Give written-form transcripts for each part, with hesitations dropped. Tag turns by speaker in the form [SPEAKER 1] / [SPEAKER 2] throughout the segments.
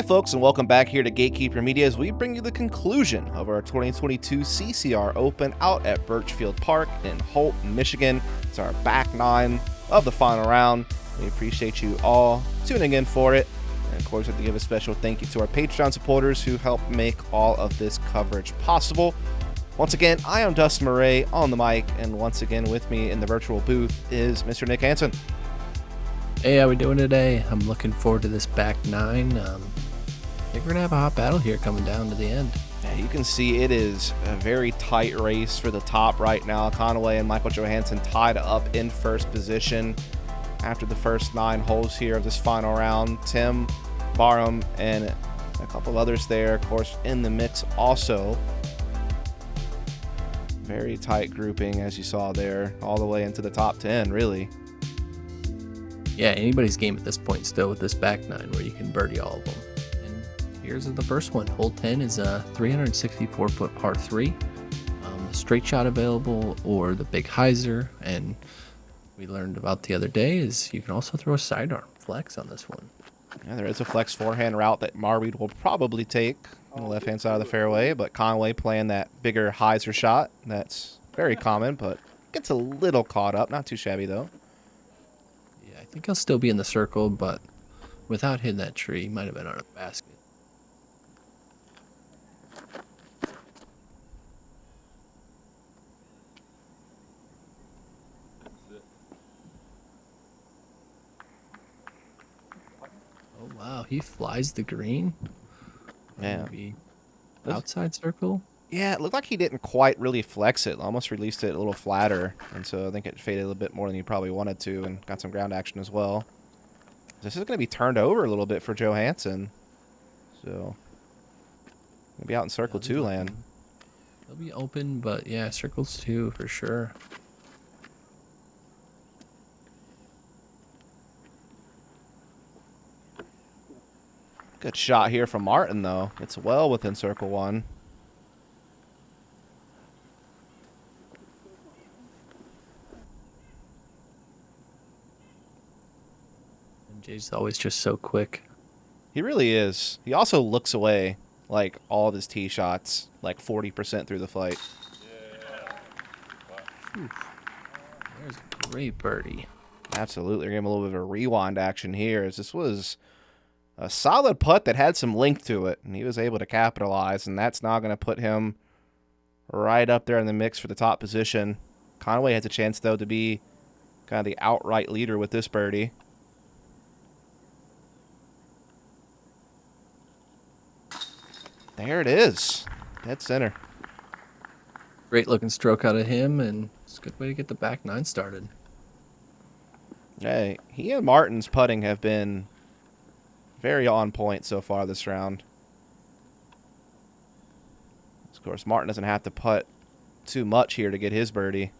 [SPEAKER 1] folks, and welcome back here to Gatekeeper Media as we bring you the conclusion of our 2022 CCR Open out at Burchfield Park in Holt, Michigan. It's our back nine of the final round. We appreciate you all tuning in for it. And of course, I'd like to give a special thank you to our Patreon supporters who help make all of this coverage possible. Once again, I am Dustin Mouret on the mic, and once again with me in the virtual booth is Mr. Nick Hanson.
[SPEAKER 2] Hey, how we doing today? I'm looking forward to this back nine. I think we're gonna have a hot battle here coming down to the end.
[SPEAKER 1] Yeah, you can see it is a very tight race for the top right now. Conway and Michael Johansen tied up in first position after the first 9 holes here of this final round. Tim, Barham, and a couple of others there, of course, in the mix also. Very tight grouping, as you saw there, all the way into the top 10, really.
[SPEAKER 2] Yeah, anybody's game at this point still with this back nine where you can birdie all of them. And here's the first one. Hole 10 is a 364-foot par 3. Straight shot available or the big hyzer. And we learned about the other day is you can also throw a sidearm flex on this one.
[SPEAKER 1] Yeah, there is a flex forehand route that Marwede will probably take on the left-hand side of the fairway, but Conway playing that bigger hyzer shot. That's very common, but gets a little caught up. Not too shabby, though.
[SPEAKER 2] I think he'll still be in the circle, but without hitting that tree, he might have been on a basket. Oh, wow. He flies the green.
[SPEAKER 1] Yeah.
[SPEAKER 2] Maybe outside circle.
[SPEAKER 1] Yeah, it looked like he didn't quite really flex it. Almost released it a little flatter, and so I think it faded a little bit more than he probably wanted to and got some ground action as well. This is going to be turned over a little bit for Johansen. So, maybe out in circle 2 land.
[SPEAKER 2] They'll be open, but yeah, circles 2 for sure.
[SPEAKER 1] Good shot here from Martin, though. It's well within circle 1.
[SPEAKER 2] Jay's always just so quick.
[SPEAKER 1] He really is. He also looks away, like, all of his tee shots, like 40% through the flight.
[SPEAKER 2] Yeah. There's a great birdie.
[SPEAKER 1] Absolutely. We're getting a little bit of a rewind action here, as this was a solid putt that had some length to it, and he was able to capitalize, and that's now going to put him right up there in the mix for the top position. Conway has a chance, though, to be kind of the outright leader with this birdie. There it is. Dead center.
[SPEAKER 2] Great looking stroke out of him, and it's a good way to get the back nine started.
[SPEAKER 1] Hey, he and Martin's putting have been very on point so far this round. Of course, Martin doesn't have to putt too much here to get his birdie.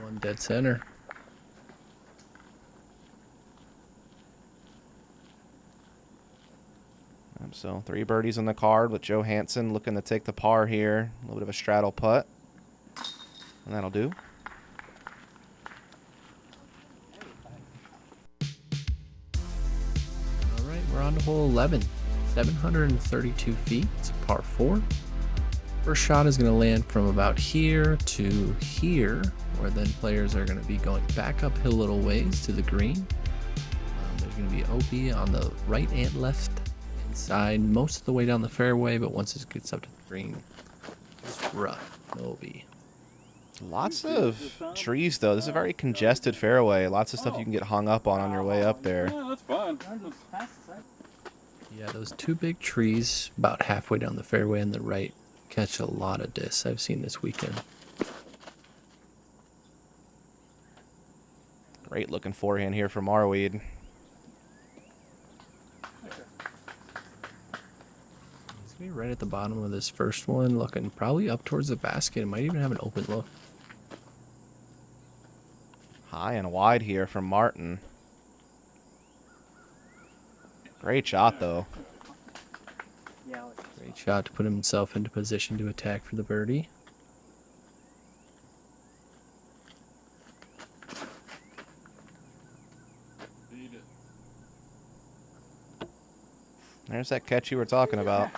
[SPEAKER 2] One dead center.
[SPEAKER 1] So 3 birdies on the card with Johansen looking to take the par here. A little bit of a straddle putt. And that'll do.
[SPEAKER 2] All right, we're on to hole 11. 732 feet. It's a par 4. First shot is going to land from about here to here, where then players are going to be going back uphill a little ways to the green. There's going to be OB on the right and left side most of the way down the fairway, but once it gets up to the green, it's rough. No OB.
[SPEAKER 1] Lots of trees, though. This is a very congested fairway. Lots of stuff you can get hung up on your way up there.
[SPEAKER 3] Yeah, that's fine.
[SPEAKER 2] Yeah, those 2 big trees about halfway down the fairway on the right catch a lot of discs I've seen this weekend.
[SPEAKER 1] Great looking forehand here from Marwede.
[SPEAKER 2] He's going to be right at the bottom of this first one, looking probably up towards the basket. It might even have an open look.
[SPEAKER 1] High and wide here from Martin. Great shot, though.
[SPEAKER 2] Great shot to put himself into position to attack for the birdie.
[SPEAKER 1] There's that catch you were talking about.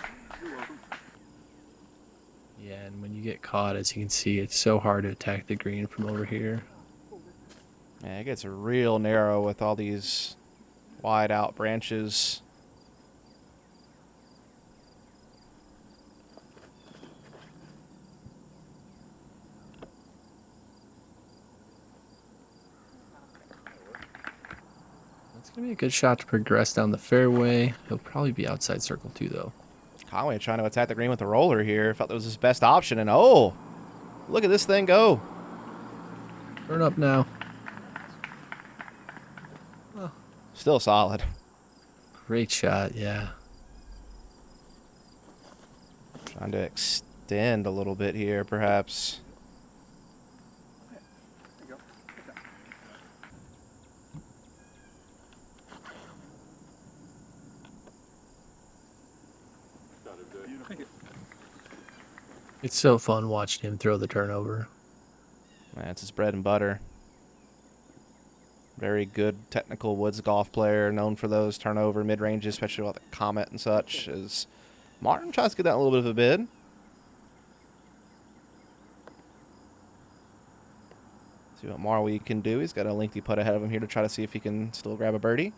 [SPEAKER 2] Yeah, and when you get caught, as you can see, it's so hard to attack the green from over here.
[SPEAKER 1] Yeah, it gets real narrow with all these wide out branches.
[SPEAKER 2] It's going to be a good shot to progress down the fairway. He'll probably be outside circle 2, though.
[SPEAKER 1] Conway trying to attack the green with the roller here. Felt that was his best option. And oh, look at this thing go.
[SPEAKER 2] Turn up now.
[SPEAKER 1] Still solid.
[SPEAKER 2] Great shot, yeah.
[SPEAKER 1] Trying to extend a little bit here, perhaps.
[SPEAKER 2] It's so fun watching him throw the turnover.
[SPEAKER 1] That's his bread and butter. Very good technical woods golf player, known for those turnover mid-ranges, especially with the Comet and such. As Martin tries to get that a little bit of a bid. See what Marwede can do. He's got a lengthy putt ahead of him here to try to see if he can still grab a birdie.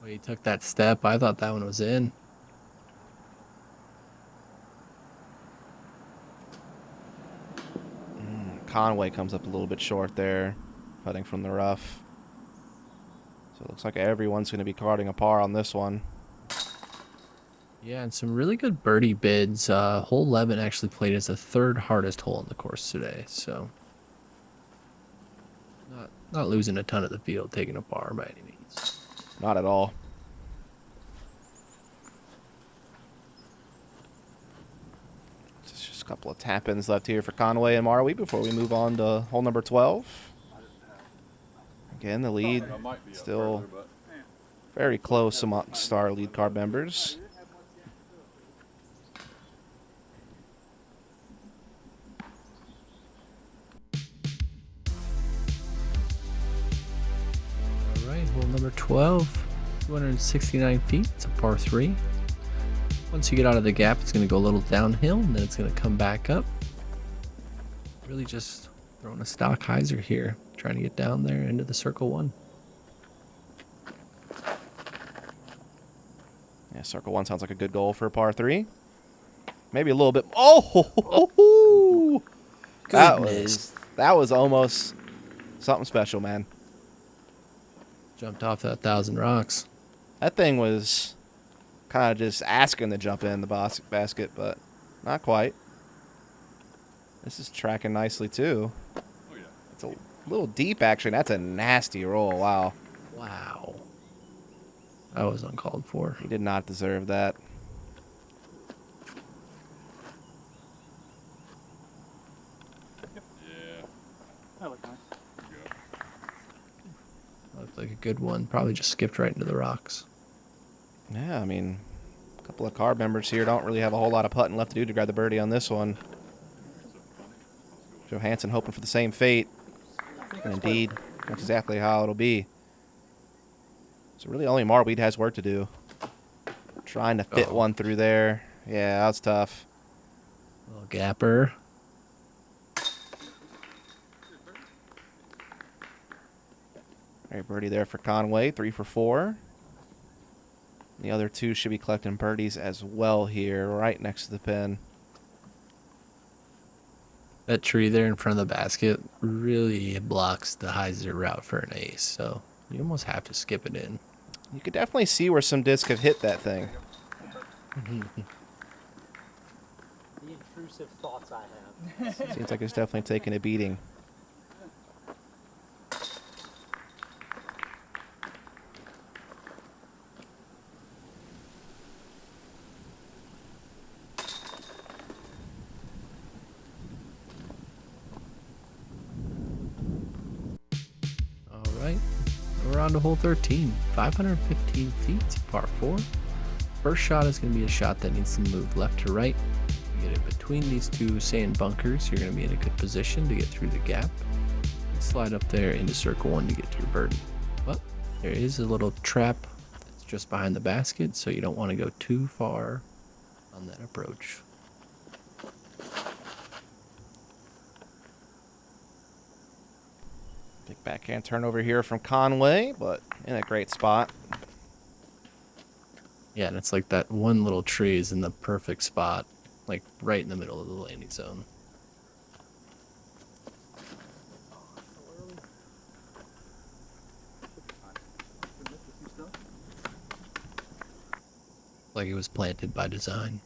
[SPEAKER 2] Well, he took that step. I thought that one was in.
[SPEAKER 1] Conway comes up a little bit short there, putting from the rough. So it looks like everyone's going to be carding a par on this one.
[SPEAKER 2] Yeah, and some really good birdie bids. Hole 11 actually played as the third hardest hole on the course today, so not losing a ton of the field, taking a par by any means.
[SPEAKER 1] Not at all. Just a couple of tap-ins left here for Conway and Marwede before we move on to hole number 12. Again, the lead still very close amongst our lead card members.
[SPEAKER 2] Hole number 12, 269 feet. It's a par 3. Once you get out of the gap, it's going to go a little downhill, and then it's going to come back up. Really just throwing a stock hyzer here, trying to get down there into the circle 1.
[SPEAKER 1] Yeah, circle 1 sounds like a good goal for a par 3. Maybe a little bit. Oh, that was almost something special, man.
[SPEAKER 2] Jumped off that 1,000 rocks.
[SPEAKER 1] That thing was kind of just asking to jump in the basket, but not quite. This is tracking nicely, too. Oh, yeah. It's a little deep, actually. That's a nasty roll. Wow.
[SPEAKER 2] Wow. That was uncalled for.
[SPEAKER 1] He did not deserve that.
[SPEAKER 3] Yeah. That looked nice.
[SPEAKER 2] Looked like a good one. Probably just skipped right into the rocks.
[SPEAKER 1] Yeah, I mean, a couple of card members here don't really have a whole lot of putting left to do to grab the birdie on this one. Johansen hoping for the same fate. And indeed, that's exactly how it'll be. So really only Marwede has work to do. Trying to fit one through there. Yeah, that's tough.
[SPEAKER 2] Little gapper.
[SPEAKER 1] Great birdie there for Conway, 3 for 4. The other two should be collecting birdies as well here, right next to the pin.
[SPEAKER 2] That tree there in front of the basket really blocks the hyzer route for an ace, so you almost have to skip it in.
[SPEAKER 1] You could definitely see where some discs have hit that thing.
[SPEAKER 4] The intrusive thoughts I have.
[SPEAKER 1] Seems like it's definitely taking a beating.
[SPEAKER 2] We're on to hole 13, 515 feet, it's a par 4. First shot is going to be a shot that needs to move left to right. You get it between between these two sand bunkers, you're going to be in a good position to get through the gap. Slide up there into circle 1 to get to your birdie. But there is a little trap that's just behind the basket, so you don't want to go too far on that approach.
[SPEAKER 1] Big backhand turnover here from Conway, but in a great spot.
[SPEAKER 2] Yeah, and it's like that one little tree is in the perfect spot, like right in the middle of the landing zone. Like it was planted by design.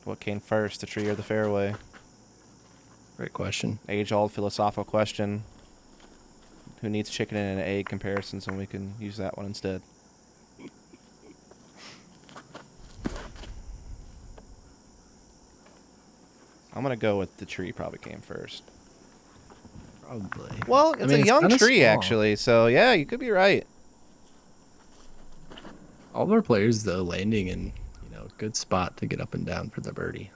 [SPEAKER 1] What came first, the tree or the fairway?
[SPEAKER 2] Great question.
[SPEAKER 1] Age-old philosophical question. Who needs chicken and an egg comparisons when we can use that one instead? I'm going to go with the tree probably came first.
[SPEAKER 2] Probably.
[SPEAKER 1] Well, it's a
[SPEAKER 2] it's
[SPEAKER 1] young
[SPEAKER 2] kinda
[SPEAKER 1] tree,
[SPEAKER 2] small.
[SPEAKER 1] actually, so yeah, you could be right.
[SPEAKER 2] All of our players, though, landing in a good spot to get up and down for the birdie.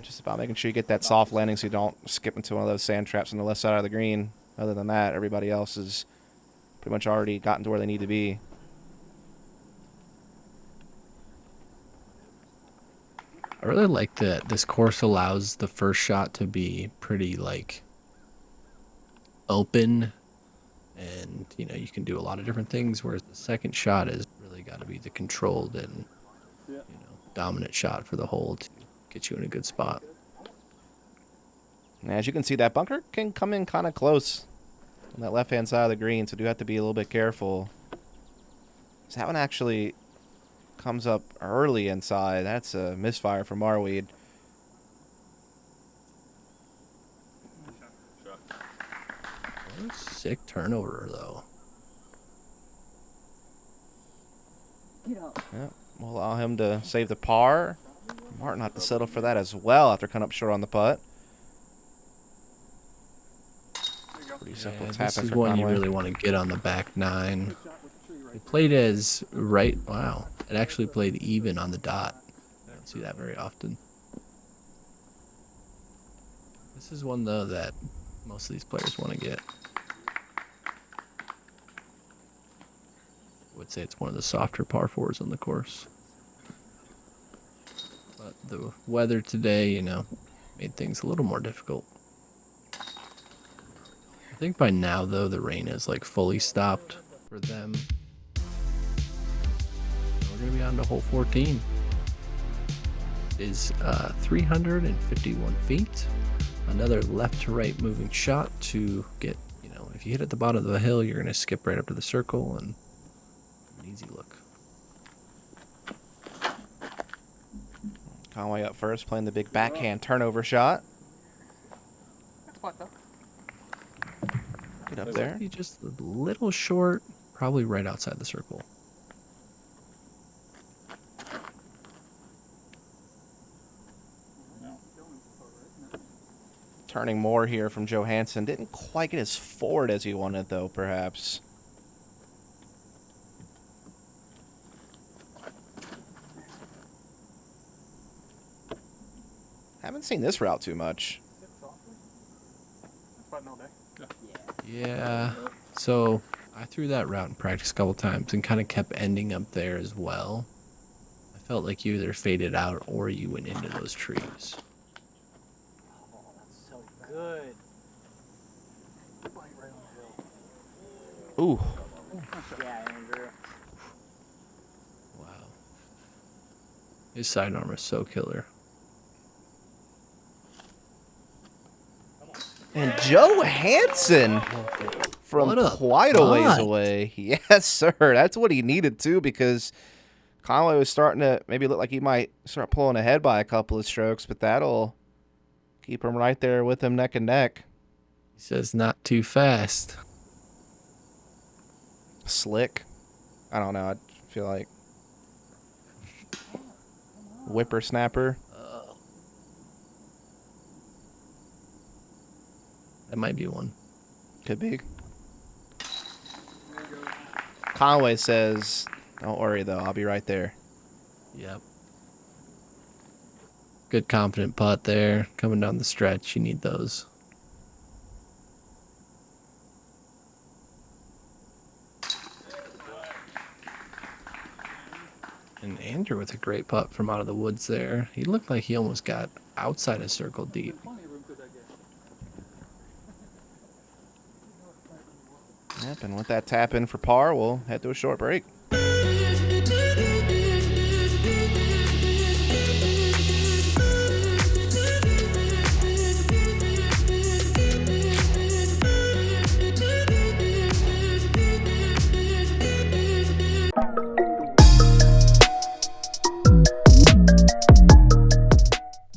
[SPEAKER 1] Just about making sure you get that soft landing so you don't skip into one of those sand traps on the left side of the green. Other than that, everybody else has pretty much already gotten to where they need to be.
[SPEAKER 2] I really like that this course allows the first shot to be pretty, like, open. And, you can do a lot of different things, whereas the second shot is really got to be the controlled and, dominant shot for the hole to get you in a good spot.
[SPEAKER 1] And as you can see, that bunker can come in kind of close on that left-hand side of the green, so do have to be a little bit careful. So that one actually comes up early inside. That's a misfire for Marwede.
[SPEAKER 2] What a sick turnover, though.
[SPEAKER 1] Yeah, we'll allow him to save the par. Martin have to settle for that as well after coming up short on the putt. Pretty simple tap
[SPEAKER 2] This
[SPEAKER 1] in
[SPEAKER 2] is
[SPEAKER 1] for
[SPEAKER 2] one
[SPEAKER 1] Conway.
[SPEAKER 2] you really want to get on the back nine. It played as right. Wow. It actually played even on the dot. I don't see that very often. This is one, though, that most of these players want to get. I would say it's one of the softer par fours on the course. But the weather today, made things a little more difficult. I think by now, though, the rain is like fully stopped for them. We're going to be on to hole 14. It is 351 feet. Another left to right moving shot to get, if you hit at the bottom of the hill, you're going to skip right up to the circle and an easy look.
[SPEAKER 1] Conway up first, playing the big backhand turnover shot.
[SPEAKER 3] That's what though.
[SPEAKER 1] Get up there.
[SPEAKER 2] Maybe just a little short, probably right outside the circle.
[SPEAKER 1] Turning more here from Johansen. Didn't quite get as forward as he wanted, though, perhaps. Haven't seen this route too much.
[SPEAKER 2] Yeah, so I threw that route in practice a couple times and kind of kept ending up there as well. I felt like you either faded out or you went into those trees.
[SPEAKER 4] Oh, that's so good. Right on the hill.
[SPEAKER 1] Ooh.
[SPEAKER 4] Yeah, Andrew.
[SPEAKER 2] Wow. His sidearm is so killer.
[SPEAKER 1] And Johansen from
[SPEAKER 2] What a
[SPEAKER 1] quite a ways
[SPEAKER 2] putt.
[SPEAKER 1] away. Yes, sir. That's what he needed, too, because Conway was starting to maybe look like he might start pulling ahead by a couple of strokes, but that'll keep him right there with him neck and neck.
[SPEAKER 2] He says not too fast.
[SPEAKER 1] Slick. I don't know. I feel like whippersnapper.
[SPEAKER 2] That might be one.
[SPEAKER 1] Could be. Conway says, don't worry, though. I'll be right there.
[SPEAKER 2] Yep. Good confident putt there. Coming down the stretch, you need those. And Andrew with a great putt from out of the woods there. He looked like he almost got outside of circle deep.
[SPEAKER 1] Yep, and with that tap in for par, we'll head to a short break.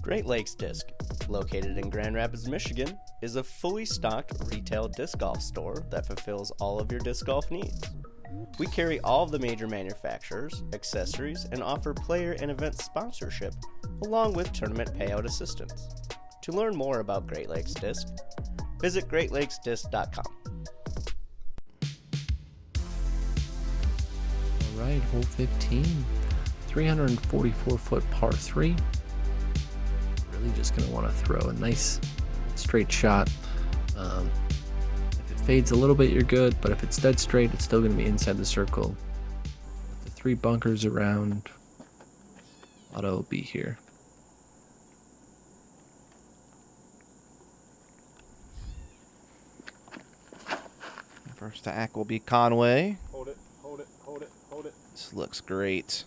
[SPEAKER 5] Great Lakes Disc, located in Grand Rapids, Michigan, is a fully stocked retail disc golf store that fulfills all of your disc golf needs. We carry all of the major manufacturers, accessories, and offer player and event sponsorship, along with tournament payout assistance. To learn more about Great Lakes Disc, visit greatlakesdisc.com.
[SPEAKER 2] All right, hole 15, 344-foot par 3. Really just going to want to throw a nice straight shot. If it fades a little bit, you're good, but if it's dead straight, it's still going to be inside the circle. With the 3 bunkers around, auto will be here.
[SPEAKER 1] First to act will be Conway.
[SPEAKER 4] Hold it, hold it, hold it, hold it.
[SPEAKER 1] This looks great.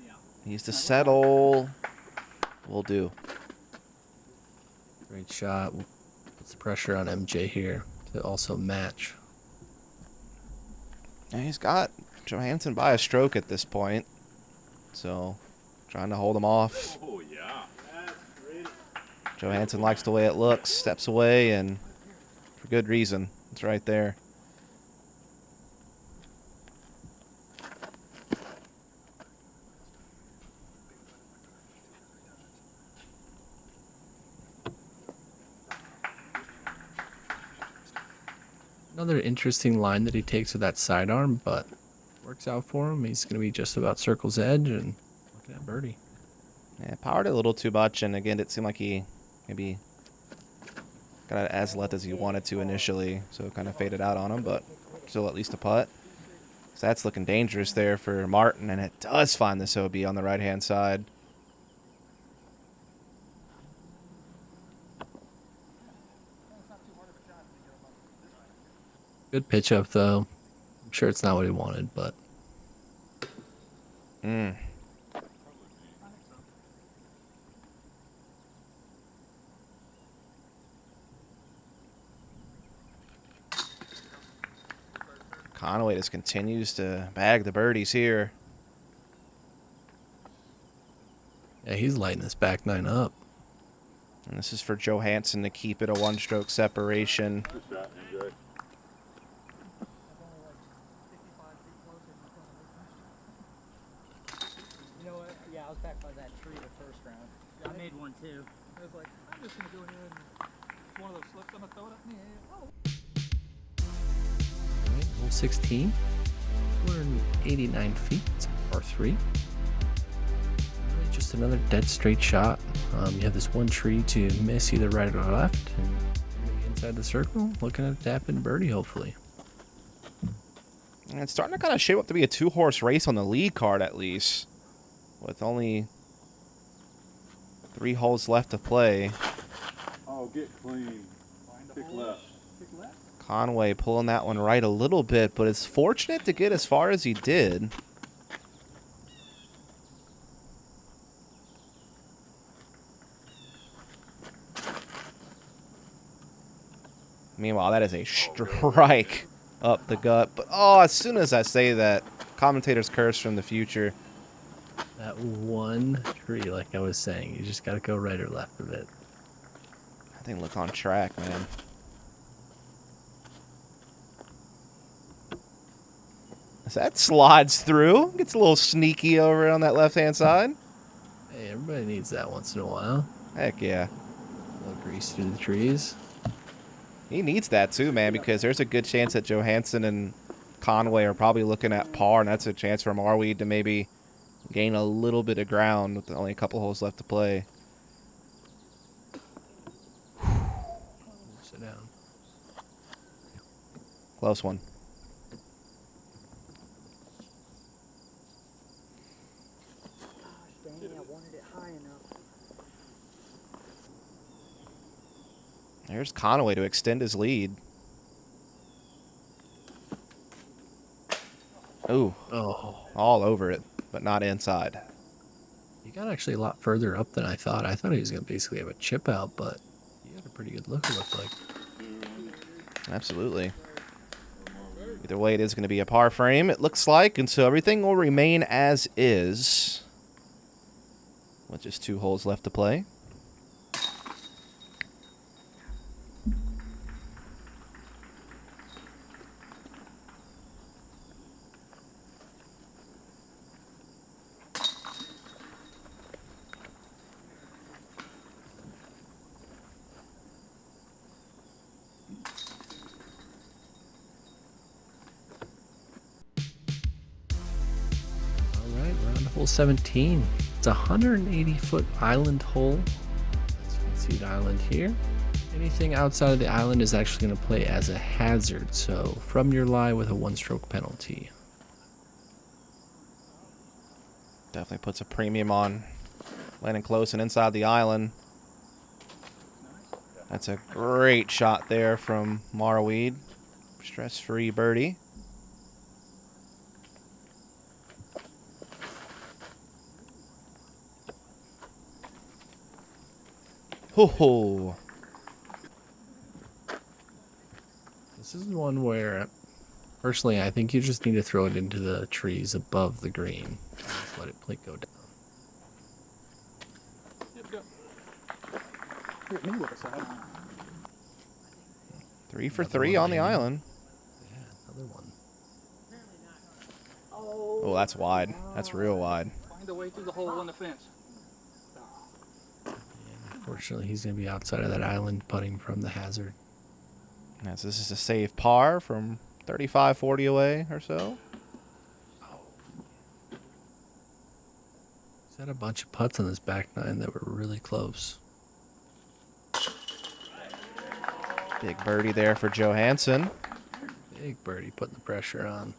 [SPEAKER 4] Yeah.
[SPEAKER 1] He's to settle. Will do.
[SPEAKER 2] Great shot. Puts the pressure on MJ here to also match.
[SPEAKER 1] And he's got Johansen by a stroke at this point. So, trying to hold him off.
[SPEAKER 4] Oh, yeah. That's great.
[SPEAKER 1] Johansen likes the way it looks, steps away, and for good reason. It's right there.
[SPEAKER 2] Another interesting line that he takes with that sidearm, but works out for him. He's going to be just about circle's edge and looking at birdie.
[SPEAKER 1] Yeah, powered it a little too much, and again, it seemed like he maybe got it as left as he wanted to initially, so it kind of faded out on him, but still at least a putt. So that's looking dangerous there for Martin, and it does find this OB on the right-hand side.
[SPEAKER 2] Good pitch up, though. I'm sure it's not what he wanted, but
[SPEAKER 1] Conway just continues to bag the birdies here.
[SPEAKER 2] yeah, he's lighting this back 9 up.
[SPEAKER 1] And this is for Johansen to keep it a 1-stroke separation.
[SPEAKER 4] You know what? Yeah, I was back by that tree the first round. I made one too.
[SPEAKER 3] I was like, I'm just gonna go ahead and it's one of those slips. I'm gonna throw it up in the air. Oh.
[SPEAKER 2] All right, hole 16, 289 feet. It's a par 3. Really just another dead straight shot. You have this one tree to miss either right or left, and you're gonna be inside the circle, looking at a tap-in birdie, hopefully.
[SPEAKER 1] And it's starting to kind of shape up to be a 2-horse race on the lead card, at least. With only 3 holes left to play.
[SPEAKER 6] Oh, get clean. Kick left.
[SPEAKER 1] Conway pulling that one right a little bit, but it's fortunate to get as far as he did. Meanwhile, that is a strike up the gut. But, oh, as soon as I say that, commentator's curse from the future.
[SPEAKER 2] That one tree, like I was saying, you just got to go right or left of it.
[SPEAKER 1] That thing looked on track, man. As that slides through, gets a little sneaky over on that left-hand side.
[SPEAKER 2] Hey, everybody needs that once in a while.
[SPEAKER 1] Heck yeah.
[SPEAKER 2] A little grease through the trees.
[SPEAKER 1] He needs that too, man, because there's a good chance that Johansen and Conway are probably looking at par, and that's a chance for Marwede to maybe gain a little bit of ground with only a couple holes left to play.
[SPEAKER 2] Sit down.
[SPEAKER 1] Close one.
[SPEAKER 4] Gosh dang, I wanted it high enough.
[SPEAKER 1] There's Conway to extend his lead. Ooh,
[SPEAKER 2] Oh,
[SPEAKER 1] all over it, but not inside.
[SPEAKER 2] he got actually a lot further up than I thought. I thought he was going to basically have a chip out, but he had a pretty good look, it looked like.
[SPEAKER 1] Absolutely. Either way, it is going to be a par frame, it looks like, and so everything will remain as is. With just 2 holes left to play.
[SPEAKER 2] All right, we're on to hole 17. It's a 180-foot island hole. As you can see the island here. Anything outside of the island is actually going to play as a hazard, so from your lie with a 1-stroke penalty.
[SPEAKER 1] Definitely puts a premium on landing close and inside the island. That's a great shot there from Marwede. Stress-free birdie. Ho ho.
[SPEAKER 2] This is one where, personally, I think you just need to throw it into the trees above the green. Just let it go down.
[SPEAKER 3] Yep, go. Hit me with a side.
[SPEAKER 1] 3 for
[SPEAKER 2] Another
[SPEAKER 1] 3
[SPEAKER 2] one
[SPEAKER 1] on the
[SPEAKER 2] landing.
[SPEAKER 1] island.
[SPEAKER 2] Yeah, another one.
[SPEAKER 1] Oh, that's wide. That's real wide.
[SPEAKER 3] Find a way through the hole in the fence.
[SPEAKER 2] Unfortunately, he's going to be outside of that island putting from the hazard.
[SPEAKER 1] Yeah, so this is a safe par from 35, 40 away or so.
[SPEAKER 2] He's had a bunch of putts on this back nine that were really close.
[SPEAKER 1] Big birdie there for Johansen.
[SPEAKER 2] Big birdie putting the pressure on.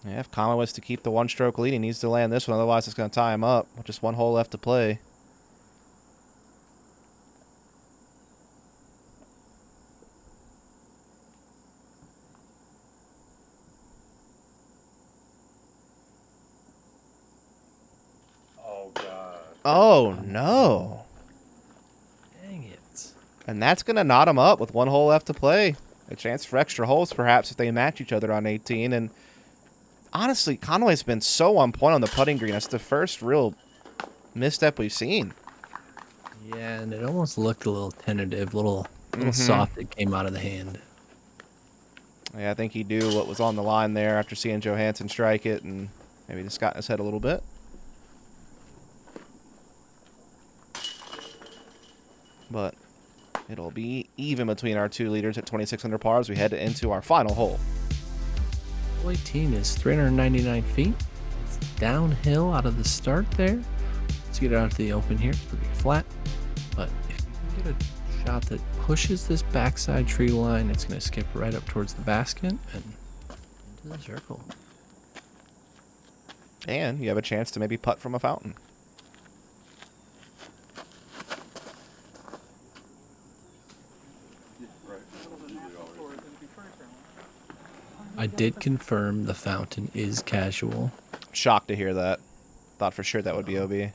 [SPEAKER 1] Yeah, if Conway was to keep the 1-stroke lead, he needs to land this one. Otherwise, it's going to tie him up with just 1 hole left to play.
[SPEAKER 6] Oh, God.
[SPEAKER 1] Oh, no.
[SPEAKER 2] Dang it.
[SPEAKER 1] And that's going to knot him up with 1 hole left to play. A chance for extra holes, perhaps, if they match each other on 18. And honestly, Conway's been so on point on the putting green. That's the first real misstep we've seen.
[SPEAKER 2] Yeah, and it almost looked a little tentative, little soft. It came out of the hand.
[SPEAKER 1] Yeah, I think he knew what was on the line there after seeing Johansen strike it, and maybe just got in his head a little bit. But it'll be even between our 2 leaders at 26 under par as we head into our final hole.
[SPEAKER 2] Hole 18 is 399 feet. It's downhill out of the start there. Let's get it out to the open here. It's pretty flat. But if you can get a shot that pushes this backside tree line, it's going to skip right up towards the basket and into the circle.
[SPEAKER 1] And you have a chance to maybe putt from a fountain.
[SPEAKER 6] Right.
[SPEAKER 3] Or it's gonna be first round.
[SPEAKER 2] I did confirm the fountain is casual.
[SPEAKER 1] Shocked to hear that. Thought for sure that would be OB.
[SPEAKER 6] Yeah,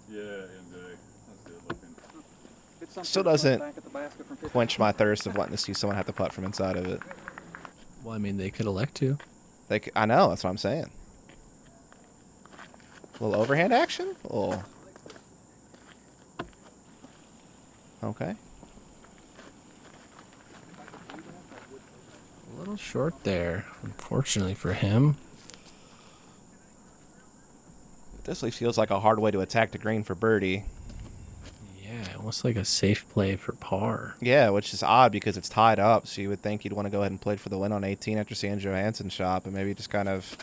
[SPEAKER 6] MJ. That's good looking.
[SPEAKER 3] It's some
[SPEAKER 1] Still
[SPEAKER 3] kid
[SPEAKER 1] doesn't
[SPEAKER 3] back at the basket from 50.
[SPEAKER 1] Quench my thirst of wanting to see someone have to putt from inside of it.
[SPEAKER 2] Well, I mean, they could elect to.
[SPEAKER 1] I know, that's what I'm saying. A little overhand action? Oh. Okay.
[SPEAKER 2] A little short there, unfortunately for him.
[SPEAKER 1] This feels like a hard way to attack the green for birdie.
[SPEAKER 2] Yeah, it almost Almost like a safe play for par.
[SPEAKER 1] Yeah, which is odd because it's tied up, so you would think you'd want to go ahead and play for the win on 18 after seeing Johansen's shot, but maybe just kind of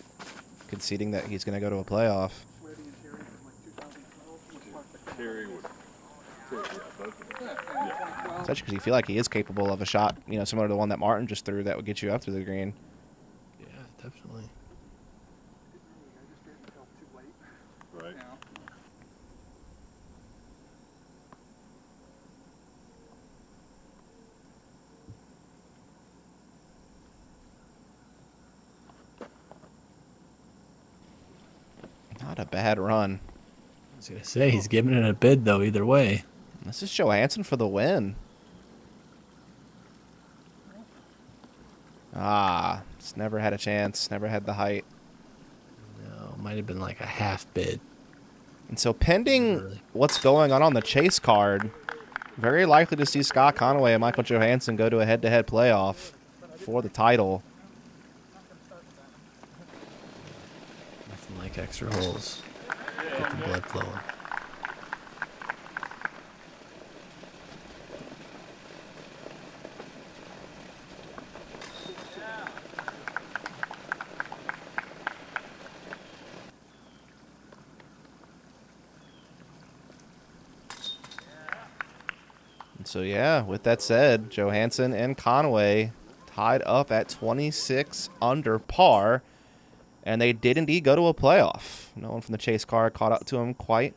[SPEAKER 1] conceding that he's going to go to a playoff.
[SPEAKER 3] Waiting in Terry from like 2012.
[SPEAKER 6] Terry would. Yeah, both of them. Yeah.
[SPEAKER 1] Especially because you feel like he is capable of a shot, you know, similar to the one that Martin just threw that would get you up to the green.
[SPEAKER 2] Yeah, definitely.
[SPEAKER 6] Right.
[SPEAKER 1] Not a bad run.
[SPEAKER 2] I was going to say, he's giving it a bid, though, either way.
[SPEAKER 1] This is Johansen for the win. Ah, it's never had a chance, never had the height.
[SPEAKER 2] No, might have been like a half bid.
[SPEAKER 1] And so pending
[SPEAKER 2] Really?
[SPEAKER 1] what's going on the chase card, very likely to see Scott Conway and Michael Johansen go to a head-to-head playoff for the title.
[SPEAKER 2] Nothing like extra holes. Get the blood flowing.
[SPEAKER 1] And so, yeah, with that said, Johansen and Conway tied up at 26 under par, and they did indeed go to a playoff. No one from the chase card caught up to him quite.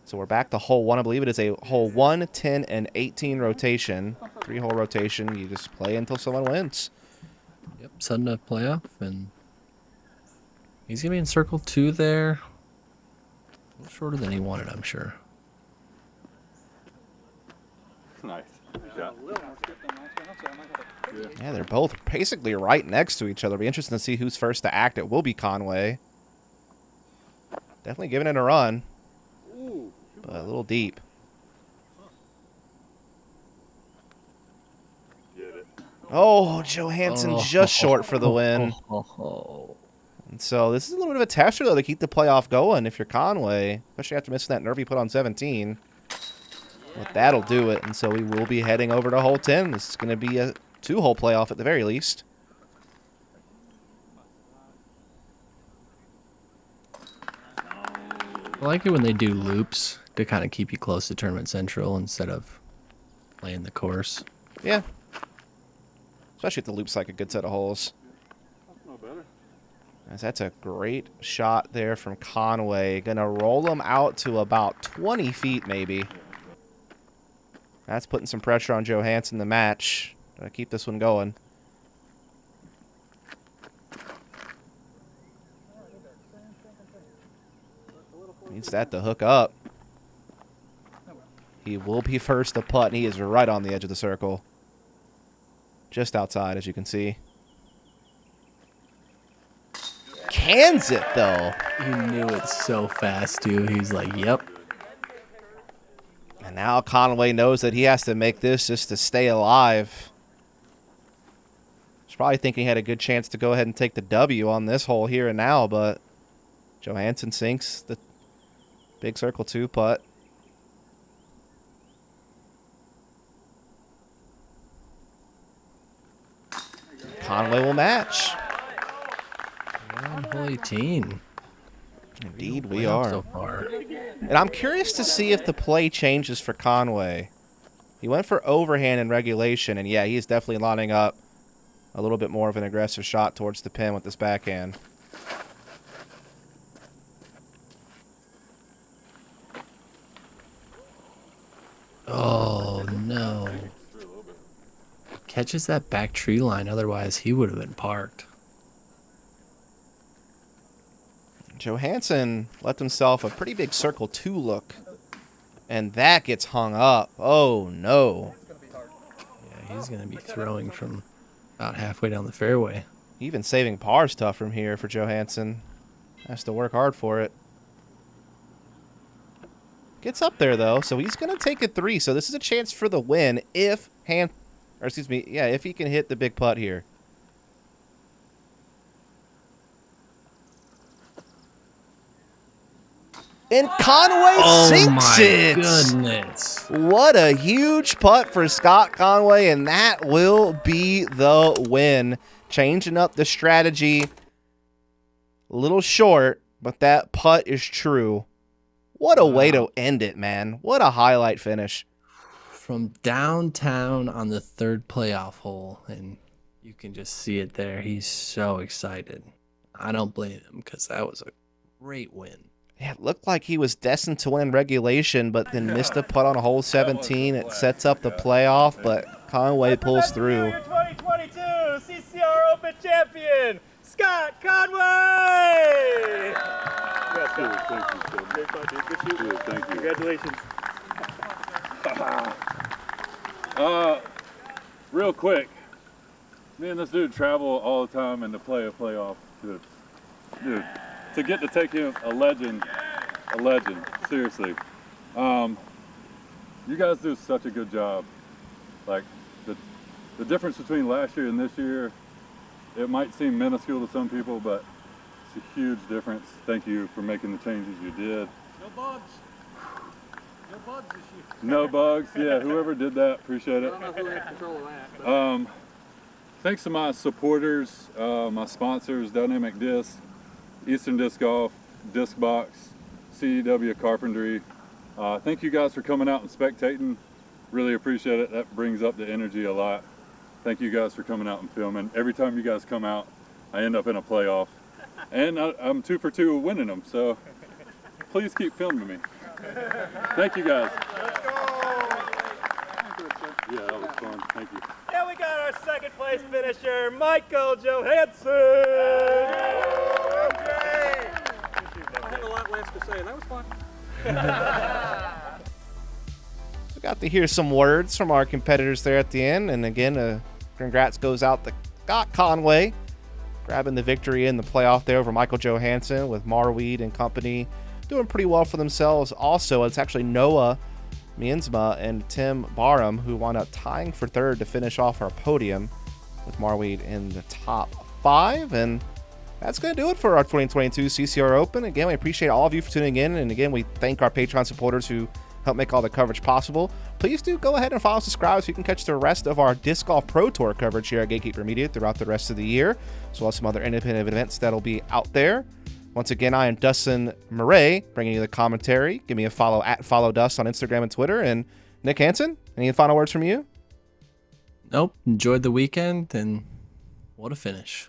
[SPEAKER 1] So we're back to hole 1. I believe it is a hole 1, 10, and 18 rotation. 3-hole rotation. You just play until someone wins.
[SPEAKER 2] Yep, sudden death playoff, and he's going to be in circle 2 there. A little shorter than he wanted, I'm sure.
[SPEAKER 6] Nice. Yeah.
[SPEAKER 1] Yeah, they're both basically right next to each other. It'll be interesting to see who's first to act. It will be Conway. Definitely giving it a run. But a little deep.
[SPEAKER 6] Get it.
[SPEAKER 1] Oh, Johansen just short for the win.
[SPEAKER 2] Oh.
[SPEAKER 1] And so this is a little bit of a tester, though, to keep the playoff going if you're Conway, especially after missing that nerve he put on 17. But that'll do it. And so we will be heading over to hole 10. This is going to be a 2-hole playoff at the very least.
[SPEAKER 2] I like it when they do loops to kind of keep you close to Tournament Central instead of playing the course.
[SPEAKER 1] Yeah. Especially if the loop's like a good set of holes.
[SPEAKER 6] That's no better.
[SPEAKER 1] As that's a great shot there from Conway. Gonna roll him out to about 20 feet maybe. That's putting some pressure on Johansen to match. Gotta keep this one going. Needs that to hook up. He will be first to putt, and he is right on the edge of the circle. Just outside, as you can see. Cans it, though.
[SPEAKER 2] He knew it so fast, too. He's like, yep.
[SPEAKER 1] And now Conway knows that he has to make this just to stay alive. He's probably thinking he had a good chance to go ahead and take the W on this hole here and now, but Johansen sinks the big circle 2 putt. Conway will match.
[SPEAKER 2] We're on hole 18.
[SPEAKER 1] Indeed, we
[SPEAKER 2] Way up
[SPEAKER 1] are.
[SPEAKER 2] so far.
[SPEAKER 1] And I'm curious to see if the play changes for Conway. He went for overhand in regulation, and yeah, he is definitely lining up a little bit more of an aggressive shot towards the pin with this backhand.
[SPEAKER 2] Oh, no. Catches that back tree line, otherwise he would have been parked.
[SPEAKER 1] Johansen left himself a pretty big circle 2 look, and that gets hung up. Oh, no.
[SPEAKER 2] Yeah, he's going to be throwing from about halfway down the fairway.
[SPEAKER 1] Even saving par's tough from here for Johansen. Has to work hard for it. Gets up there, though, so he's going to take a 3. So this is a chance for the win if if he can hit the big putt here. And Conway sinks it.
[SPEAKER 2] Goodness.
[SPEAKER 1] What a huge putt for Scott Conway, and that will be the win. Changing up the strategy. A little short, but that putt is true. What a way to end it, man. What a highlight finish.
[SPEAKER 2] From downtown on the third playoff hole, and you can just see it there. He's so excited. I don't blame him because that was a great win.
[SPEAKER 1] Yeah, it looked like he was destined to win regulation, but then missed a putt on hole 17. It sets up the playoff, but Conway pulls through.
[SPEAKER 7] Your 2022 CCR Open champion, Scott Conway!
[SPEAKER 6] Thank you. Thank you.
[SPEAKER 7] Congratulations.
[SPEAKER 6] Real quick, me and this dude travel all the time and to play a playoff. Dude, to get to take him a legend, seriously. You guys do such a good job. Like the difference between last year and this year, it might seem minuscule to some people, but it's a huge difference. Thank you for making the changes you did.
[SPEAKER 3] No bugs. No bugs this year.
[SPEAKER 6] No bugs, yeah, whoever did that, appreciate it.
[SPEAKER 3] I don't know who had control of that. But
[SPEAKER 6] Thanks to my supporters, my sponsors, Dynamic Disc, Eastern Disc Golf, Disc Box, CEW Carpentry. Thank you guys for coming out and spectating. Really appreciate it. That brings up the energy a lot. Thank you guys for coming out and filming. Every time you guys come out, I end up in a playoff. And I'm 2 for 2 winning them, so please keep filming me. Thank you guys. Yeah, that was fun. Thank you.
[SPEAKER 7] And we got our second place finisher, Michael Johansen!
[SPEAKER 3] I had a lot less to say. That was fun.
[SPEAKER 1] We got to hear some words from our competitors there at the end. And again, congrats goes out to Scott Conway, grabbing the victory in the playoff there over Michael Johansen, with Marwede and company doing pretty well for themselves. Also, it's actually Noah Mienzma and Tim Barham who wound up tying for third to finish off our podium, with Marwede in the top 5. And that's going to do it for our 2022 CCR Open. Again, we appreciate all of you for tuning in. And again, we thank our Patreon supporters who help make all the coverage possible. Please do go ahead and follow and subscribe so you can catch the rest of our Disc Golf Pro Tour coverage here at Gatekeeper Media throughout the rest of the year, as well as some other independent events that'll be out there. Once again, I am Dustin Mouret, bringing you the commentary. Give me a follow at FollowDust on Instagram and Twitter. And Nick Hanson, any final words from you?
[SPEAKER 2] Nope. Enjoyed the weekend, and what a finish.